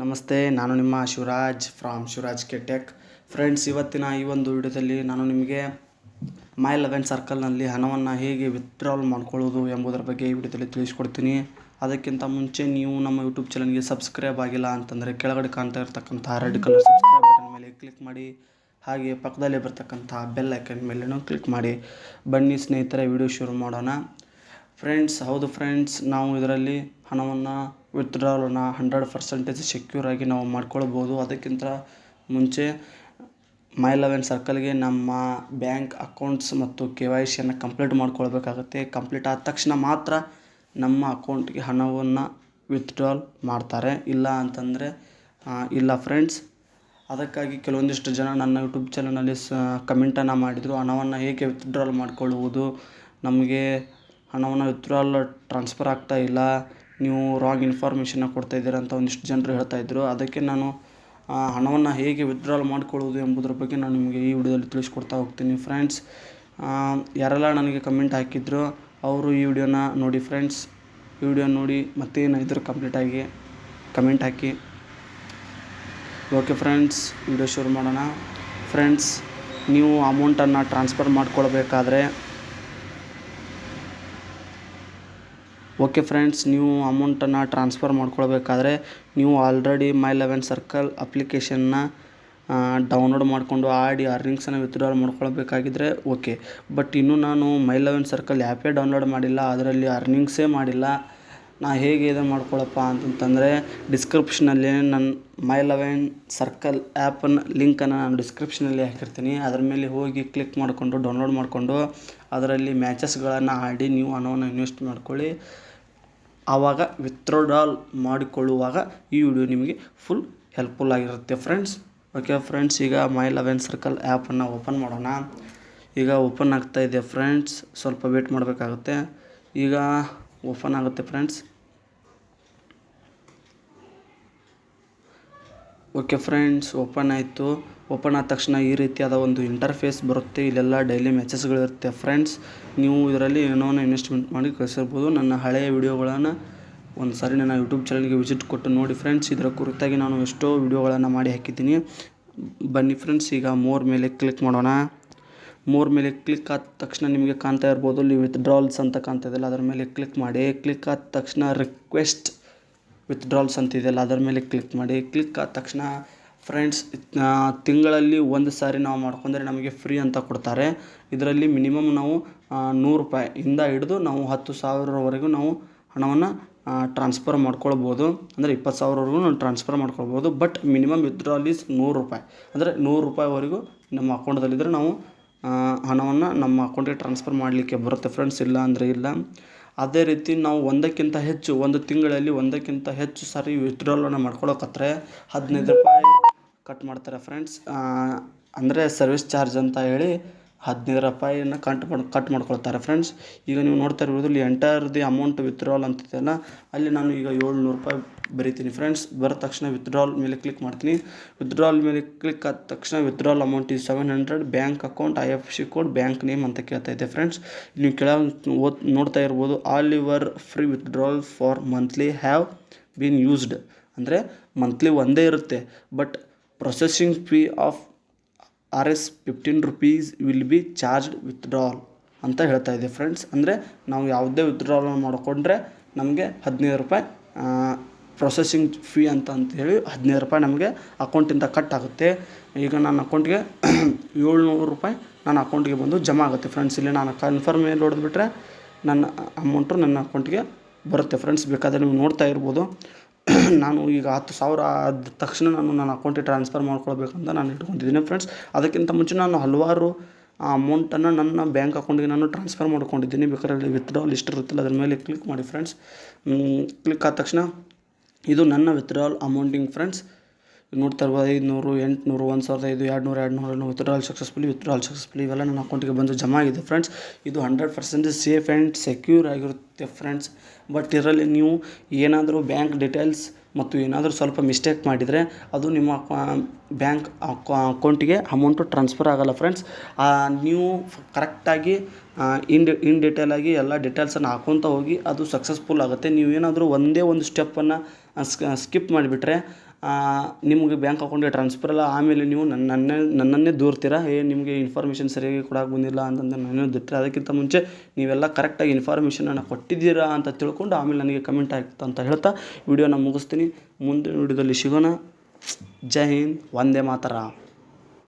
ನಮಸ್ತೆ, ನಾನು ನಿಮ್ಮ Shivaraj from Shivaraj K tech. Friends, ಇವತ್ತಿನ ಈ ಒಂದು ವಿಡಿಯೋದಲ್ಲಿ ನಾನು ನಿಮಗೆ my11circleನಲ್ಲಿ ಹಣವನ್ನು ಹೇಗೆ ವಿತ್ಡ್ರಾಲ್ ಮಾಡ್ಕೊಳ್ಳೋದು ಎಂಬುದರ ಬಗ್ಗೆ ಈ ವಿಡಿಯೋದಲ್ಲಿ ತಿಳಿಸ್ಕೊಡ್ತೀನಿ. ಅದಕ್ಕಿಂತ ಮುಂಚೆ ನೀವು ನಮ್ಮ ಯೂಟ್ಯೂಬ್ ಚಾನಲ್ಗೆ ಸಬ್ಸ್ಕ್ರೈಬ್ ಆಗಿಲ್ಲ ಅಂತಂದರೆ ಕೆಳಗಡೆ ಕಾಣ್ತಾ ಇರತಕ್ಕಂಥ ರೆಡ್ ಕಲರ್ ಸಬ್ಸ್ಕ್ರೈಬ್ ಬಟನ್ ಮೇಲೆ ಕ್ಲಿಕ್ ಮಾಡಿ, ಹಾಗೆ ಪಕ್ಕದಲ್ಲೇ ಬರ್ತಕ್ಕಂಥ ಬೆಲ್ ಐಕನ್ ಮೇಲೆನೂ ಕ್ಲಿಕ್ ಮಾಡಿ. ಬನ್ನಿ ಸ್ನೇಹಿತರೆ, ವಿಡಿಯೋ ಶುರು ಮಾಡೋಣ. ಹೌದು ಫ್ರೆಂಡ್ಸ್, ನಾವು ಇದರಲ್ಲಿ ಹಣವನ್ನು ವಿತ್ಡ್ರಾಲನ್ನು 100% ಸೆಕ್ಯೂರಾಗಿ ನಾವು ಮಾಡ್ಕೊಳ್ಬೋದು. ಅದಕ್ಕಿಂತ ಮುಂಚೆ my11circleಗೆ ನಮ್ಮ ಬ್ಯಾಂಕ್ ಅಕೌಂಟ್ಸ್ ಮತ್ತು KYCಯನ್ನು ಕಂಪ್ಲೀಟ್ ಮಾಡ್ಕೊಳ್ಬೇಕಾಗುತ್ತೆ. ಕಂಪ್ಲೀಟ್ ಆದ ತಕ್ಷಣ ಮಾತ್ರ ನಮ್ಮ ಅಕೌಂಟ್ಗೆ ಹಣವನ್ನು ವಿತ್ಡ್ರಾಲ್ ಮಾಡ್ತಾರೆ, ಇಲ್ಲ ಅಂತಂದರೆ ಇಲ್ಲ ಫ್ರೆಂಡ್ಸ್. ಅದಕ್ಕಾಗಿ ಕೆಲವೊಂದಿಷ್ಟು ಜನ ನನ್ನ ಯೂಟ್ಯೂಬ್ ಚಾನಲಲ್ಲಿ ಕಮೆಂಟನ್ನು ಮಾಡಿದರು, ಹಣವನ್ನು ಹೇಗೆ ವಿತ್ಡ್ರಾಲ್ ಮಾಡಿಕೊಳ್ಳುವುದು, ನಮಗೆ ಹಣವನ್ನು ವಿತ್ಡ್ರಾಲ್ ಟ್ರಾನ್ಸ್ಫರ್ ಆಗ್ತಾ ಇಲ್ಲ, ನೀವು ರಾಂಗ್ ಇನ್ಫಾರ್ಮೇಷನ್ನ ಕೊಡ್ತಾಯಿದ್ದೀರ ಅಂತ ಒಂದಿಷ್ಟು ಜನರು ಹೇಳ್ತಾಯಿದ್ರು. ಅದಕ್ಕೆ ನಾನು ಹಣವನ್ನು ಹೇಗೆ ವಿತ್ಡ್ರಾಲ್ ಮಾಡ್ಕೊಳ್ಳೋದು ಎಂಬುದರ ಬಗ್ಗೆ ನಾನು ನಿಮಗೆ ಈ ವಿಡಿಯೋದಲ್ಲಿ ತಿಳಿಸ್ಕೊಡ್ತಾ ಹೋಗ್ತೀನಿ. ಫ್ರೆಂಡ್ಸ್, ಯಾರೆಲ್ಲ ನನಗೆ ಕಮೆಂಟ್ ಹಾಕಿದ್ರು ಅವರು ಈ ವಿಡಿಯೋನ ನೋಡಿ ಫ್ರೆಂಡ್ಸ್. ಈ ವಿಡಿಯೋ ನೋಡಿ ಮತ್ತೇನಾದರೂ ಕಂಪ್ಲೀಟಾಗಿ ಕಮೆಂಟ್ ಹಾಕಿ. ಓಕೆ ಫ್ರೆಂಡ್ಸ್, ವಿಡಿಯೋ ಶುರು ಮಾಡೋಣ. ಫ್ರೆಂಡ್ಸ್, ನೀವು ಅಮೌಂಟನ್ನು ಟ್ರಾನ್ಸ್ಫರ್ ಮಾಡ್ಕೊಳ್ಬೇಕಾದ್ರೆ ನೀವು ಆಲ್ರೆಡಿ my11circle ಅಪ್ಲಿಕೇಶನ್ನ ಡೌನ್ಲೋಡ್ ಮಾಡಿಕೊಂಡು ಆಡಿ ಅರ್ನಿಂಗ್ಸನ್ನು ವಿತ್ಡ್ರಾಲ್ ಮಾಡ್ಕೊಳ್ಬೇಕಾಗಿದ್ದರೆ ಓಕೆ. ಬಟ್ ಇನ್ನೂ ನಾನು my11circle ಆ್ಯಪೇ ಡೌನ್ಲೋಡ್ ಮಾಡಿಲ್ಲ, ಅದರಲ್ಲಿ ಅರ್ನಿಂಗ್ಸೇ ಮಾಡಿಲ್ಲ. ನಾ ಹೇಗೆ ಇದನ್ನು ಮಾಡ್ಕೊಳ್ಳಪ್ಪ ಅಂತಂತಂದರೆ, ಡಿಸ್ಕ್ರಿಪ್ಷನಲ್ಲಿ ನನ್ನ my11circle ಆ್ಯಪನ್ನು ಲಿಂಕನ್ನು ನಾನು ಡಿಸ್ಕ್ರಿಪ್ಷನಲ್ಲಿ ಹಾಕಿರ್ತೀನಿ. ಅದರ ಮೇಲೆ ಹೋಗಿ ಕ್ಲಿಕ್ ಮಾಡಿಕೊಂಡು ಡೌನ್ಲೋಡ್ ಮಾಡಿಕೊಂಡು ಅದರಲ್ಲಿ ಮ್ಯಾಚಸ್ಗಳನ್ನು ಆಡಿ ನೀವು ಹಣವನ್ನು ಇನ್ವೆಸ್ಟ್ ಮಾಡ್ಕೊಳ್ಳಿ. ಆವಾಗ ವಿತ್ಡ್ರಾಲ್ ಮಾಡಿಕೊಳ್ಳುವಾಗ ಈ ವಿಡಿಯೋ ನಿಮಗೆ ಫುಲ್ ಹೆಲ್ಪ್ಫುಲ್ ಆಗಿರುತ್ತೆ ಫ್ರೆಂಡ್ಸ್. ಓಕೆ ಫ್ರೆಂಡ್ಸ್, ಈಗ my11circle ಆ್ಯಪನ್ನು ಓಪನ್ ಮಾಡೋಣ. ಈಗ ಓಪನ್ ಆಗ್ತಾಯಿದೆ ಫ್ರೆಂಡ್ಸ್, ಸ್ವಲ್ಪ ವೇಟ್ ಮಾಡಬೇಕಾಗುತ್ತೆ. ಈಗ ಓಪನ್ ಆಗುತ್ತೆ ಫ್ರೆಂಡ್ಸ್. ಓಕೆ ಫ್ರೆಂಡ್ಸ್, ಓಪನ್ ಆಯಿತು. ಓಪನ್ ಆದ ತಕ್ಷಣ ಈ ರೀತಿಯಾದ ಒಂದು ಇಂಟರ್ಫೇಸ್ ಬರುತ್ತೆ. ಇಲ್ಲೆಲ್ಲ ಡೈಲಿ ಮ್ಯಾಚಸ್ಗಳಿರುತ್ತೆ ಫ್ರೆಂಡ್ಸ್. ನೀವು ಇದರಲ್ಲಿ ಏನೋ ಇನ್ವೆಸ್ಟ್ಮೆಂಟ್ ಮಾಡಿ ಕಳಿಸಿರ್ಬೋದು. ನನ್ನ ಹಳೆಯ ವಿಡಿಯೋಗಳನ್ನು ಒಂದು ಸಾರಿ ನನ್ನ ಯೂಟ್ಯೂಬ್ ಚಾನಲ್ಗೆ ವಿಸಿಟ್ ಕೊಟ್ಟು ನೋಡಿ ಫ್ರೆಂಡ್ಸ್. ಇದರ ಕುರಿತಾಗಿ ನಾನು ಎಷ್ಟೋ ವಿಡಿಯೋಗಳನ್ನು ಮಾಡಿ ಹಾಕಿದ್ದೀನಿ. ಬನ್ನಿ ಫ್ರೆಂಡ್ಸ್, ಈಗ ಮೋರ್ ಮೇಲೆ ಕ್ಲಿಕ್ ಮಾಡೋಣ. ಮೋರ್ ಮೇಲೆ ಕ್ಲಿಕ್ ಆದ ತಕ್ಷಣ ನಿಮಗೆ ಕಾಣ್ತಾ ಇರ್ಬೋದು, ಇಲ್ಲಿ ವಿತ್ಡ್ರಾಲ್ಸ್ ಅಂತ ಕಾಣ್ತಾ ಇದೆಯಲ್ಲ, ಅದರ ಮೇಲೆ ಕ್ಲಿಕ್ ಮಾಡಿ. ಕ್ಲಿಕ್ ಆದ ತಕ್ಷಣ ರಿಕ್ವೆಸ್ಟ್ ವಿತ್ಡ್ರಾಲ್ಸ್ ಅಂತಿದೆಯಲ್ಲ, ಅದರ ಮೇಲೆ ಕ್ಲಿಕ್ ಮಾಡಿ. ಕ್ಲಿಕ್ ಆದ ತಕ್ಷಣ ಫ್ರೆಂಡ್ಸ್, ತಿಂಗಳಲ್ಲಿ ಒಂದು ಸಾರಿ ನಾವು ಮಾಡ್ಕೊಂಡ್ರೆ ನಮಗೆ ಫ್ರೀ ಅಂತ ಕೊಡ್ತಾರೆ. ಇದರಲ್ಲಿ ಮಿನಿಮಮ್ ನಾವು 100 ರೂಪಾಯಿಂದ ಹಿಡಿದು ನಾವು 10,000ವರೆಗೂ ನಾವು ಹಣವನ್ನು ಟ್ರಾನ್ಸ್ಫರ್ ಮಾಡ್ಕೊಳ್ಬೋದು. ಅಂದರೆ 20,000ವರೆಗೂ ನಾವು ಟ್ರಾನ್ಸ್ಫರ್ ಮಾಡ್ಕೊಳ್ಬೋದು. ಬಟ್ ಮಿನಿಮಮ್ ವಿತ್ಡ್ರಾಲ್ ಈಸ್ 100 ರೂಪಾಯಿ. ಅಂದರೆ 100 ರೂಪಾಯಿವರೆಗೂ ನಮ್ಮ ಅಕೌಂಟದಲ್ಲಿದ್ದರೆ ನಾವು ಹಣವನ್ನು ನಮ್ಮ ಅಕೌಂಟಿಗೆ ಟ್ರಾನ್ಸ್ಫರ್ ಮಾಡಲಿಕ್ಕೆ ಬರುತ್ತೆ ಫ್ರೆಂಡ್ಸ್, ಇಲ್ಲ ಅಂದರೆ ಇಲ್ಲ. ಅದೇ ರೀತಿ ನಾವು ಒಂದು ತಿಂಗಳಲ್ಲಿ ಒಂದಕ್ಕಿಂತ ಹೆಚ್ಚು ಸಾರಿ ವಿತ್ಡ್ರಾಲನ್ನು ಮಾಡ್ಕೊಳಕತ್ರೆ 15 ರೂಪಾಯಿ ಕಟ್ ಮಾಡ್ತಾರೆ ಫ್ರೆಂಡ್ಸ್. ಅಂದರೆ ಸರ್ವಿಸ್ ಚಾರ್ಜ್ ಅಂತ ಹೇಳಿ 15 ರೂಪಾಯಿಯನ್ನು ಕಟ್ ಮಾಡ್ಕೊಳ್ತಾರೆ ಫ್ರೆಂಡ್ಸ್. ಈಗ ನೀವು ನೋಡ್ತಾ ಇರ್ಬೋದು, ಇಲ್ಲಿ ಎಂಟರ್ ದಿ ಅಮೌಂಟ್ ವಿತ್ಡ್ರಾಲ್ ಅಂತಿದೆಯಲ್ಲ, ಅಲ್ಲಿ ನಾನು ಈಗ 700 ರೂಪಾಯಿ ಬರೀತೀನಿ ಫ್ರೆಂಡ್ಸ್. ಬರೋ ತಕ್ಷಣ ವಿತ್ಡ್ರಾಲ್ ಮೇಲೆ ಕ್ಲಿಕ್ ಮಾಡ್ತೀನಿ. ವಿತ್ಡ್ರಾಲ್ ಮೇಲೆ ಕ್ಲಿಕ್ ಆದ ತಕ್ಷಣ withdrawal amount is 700, bank account, IFSC code, bank name ಅಂತ ಕೇಳ್ತಾ ಇದೆ ಫ್ರೆಂಡ್ಸ್. ನೀವು ನೋಡ್ತಾ ಇರ್ಬೋದು, all your free withdrawal for monthly have been used. ಅಂದರೆ ಮಂತ್ಲಿ ಒಂದೇ ಇರುತ್ತೆ, but processing fee of Rs 15 rupees will be charged withdrawal ಅಂತ ಹೇಳ್ತಾ ಇದೆ ಫ್ರೆಂಡ್ಸ್. ಅಂದರೆ ನಾವು ಯಾವುದೇ ವಿತ್ಡ್ರಾಲ್ ಮಾಡಿಕೊಂಡ್ರೆ ನಮಗೆ 15 ರೂಪಾಯಿ ಪ್ರೊಸೆಸಿಂಗ್ ಫೀ ಅಂತೇಳಿ 15 ರೂಪಾಯಿ ನಮಗೆ ಅಕೌಂಟಿಂದ ಕಟ್ ಆಗುತ್ತೆ. ಈಗ ನನ್ನ ಅಕೌಂಟ್ಗೆ 700 ರೂಪಾಯಿ ನನ್ನ ಅಕೌಂಟಿಗೆ ಬಂದು ಜಮಾ ಆಗುತ್ತೆ ಫ್ರೆಂಡ್ಸ್. ಇಲ್ಲಿ ನಾನು ಕನ್ಫರ್ಮ್ ಮೇಲೆ ಹೊಡೆದ್ಬಿಟ್ರೆ ನನ್ನ ಅಮೌಂಟು ನನ್ನ ಅಕೌಂಟಿಗೆ ಬರುತ್ತೆ ಫ್ರೆಂಡ್ಸ್. ಬೇಕಾದರೆ ನೀವು ನೋಡ್ತಾ ಇರ್ಬೋದು, ನಾನು ಈಗ 10,000 ಆದ ತಕ್ಷಣ ನಾನು ನನ್ನ ಅಕೌಂಟಿಗೆ ಟ್ರಾನ್ಸ್ಫರ್ ಮಾಡ್ಕೊಳ್ಬೇಕಂತ ನಾನು ಇಟ್ಕೊಂಡಿದ್ದೀನಿ ಫ್ರೆಂಡ್ಸ್. ಅದಕ್ಕಿಂತ ಮುಂಚೆ ನಾನು ಹಲವಾರು ಅಮೌಂಟನ್ನು ನನ್ನ ಬ್ಯಾಂಕ್ ಅಕೌಂಟಿಗೆ ನಾನು ಟ್ರಾನ್ಸ್ಫರ್ ಮಾಡ್ಕೊಂಡಿದ್ದೀನಿ. ಬೇಕಾದ್ರೆ ವಿತ್ಡ್ರಾಲ್ ಲಿಸ್ಟ್ ಇರುತ್ತಲ್ಲ, ಅದ್ರ ಮೇಲೆ ಕ್ಲಿಕ್ ಮಾಡಿ ಫ್ರೆಂಡ್ಸ್. ಕ್ಲಿಕ್ ಆದ ತಕ್ಷಣ ಇದು ನನ್ನ ವಿತ್ಡ್ರಾಲ್ ಅಮೌಂಟಿಂಗ್ ಫ್ರೆಂಡ್ಸ್. ನೋಡ್ತಾ ಇರ್ಬೋದು, 500, 800, 1,500, 200 ವಿತ್ಡ್ರಾಲ್ ಸಕ್ಸಸ್ಫುಲಿ ಇವೆಲ್ಲ ನನ್ನ ಅಕೌಂಟಿಗೆ ಬಂದು ಜಮಾ ಆಗಿದೆ ಫ್ರೆಂಡ್ಸ್. ಇದು 100% ಸೇಫ್ ಆ್ಯಂಡ್ ಸೆಕ್ಯೂರ್ ಆಗಿರುತ್ತೆ ಫ್ರೆಂಡ್ಸ್. ಬಟ್ ಇದರಲ್ಲಿ ನೀವು ಏನಾದರೂ ಬ್ಯಾಂಕ್ ಡೀಟೇಲ್ಸ್ ಮತ್ತು ಏನಾದರೂ ಸ್ವಲ್ಪ ಮಿಸ್ಟೇಕ್ ಮಾಡಿದರೆ ಅದು ನಿಮ್ಮ ಬ್ಯಾಂಕ್ ಅಕೌಂಟಿಗೆ ಅಮೌಂಟು ಟ್ರಾನ್ಸ್ಫರ್ ಆಗೋಲ್ಲ ಫ್ರೆಂಡ್ಸ್. ನೀವು ಕರೆಕ್ಟಾಗಿ ಇನ್ ಡೀಟೇಲಾಗಿ ಎಲ್ಲ ಡೀಟೇಲ್ಸನ್ನು ಹಾಕ್ಕೊತ ಹೋಗಿ ಅದು ಸಕ್ಸಸ್ಫುಲ್ ಆಗುತ್ತೆ. ನೀವೇನಾದರೂ ಒಂದೇ ಒಂದು ಸ್ಟೆಪ್ಪನ್ನು ಸ್ಕಿಪ್ ಮಾಡಿಬಿಟ್ರೆ ನಿಮಗೆ ಬ್ಯಾಂಕ್ ಅಕೌಂಟಿಗೆ ಟ್ರಾನ್ಸ್ಫರ್ ಅಲ್ಲ. ಆಮೇಲೆ ನೀವು ನನ್ನನ್ನೇ ದೂರ್ತೀರಾ, ನಿಮಗೆ ಇನ್ಫಾರ್ಮೇಷನ್ ಸರಿಯಾಗಿ ಕೊಡಕ್ಕೆ ಬಂದಿಲ್ಲ ಅಂತಂದು ನನ್ನನ್ನು ದೂರ್ತೀರ. ಅದಕ್ಕಿಂತ ಮುಂಚೆ ನೀವೆಲ್ಲ ಕರೆಕ್ಟಾಗಿ ಇನ್ಫಾರ್ಮೇಷನನ್ನು ಕೊಟ್ಟಿದ್ದೀರಾ ಅಂತ ತಿಳ್ಕೊಂಡು ಆಮೇಲೆ ನನಗೆ ಕಮೆಂಟ್ ಆಗ್ತಾ ಅಂತ ಹೇಳ್ತಾ ವಿಡಿಯೋನ ಮುಗಿಸ್ತೀನಿ. ಮುಂದಿನ ವಿಡಿಯೋದಲ್ಲಿ ಸಿಗೋಣ. ಜೈ ಹಿಂದ್, ವಂದೇ ಮಾತರಂ.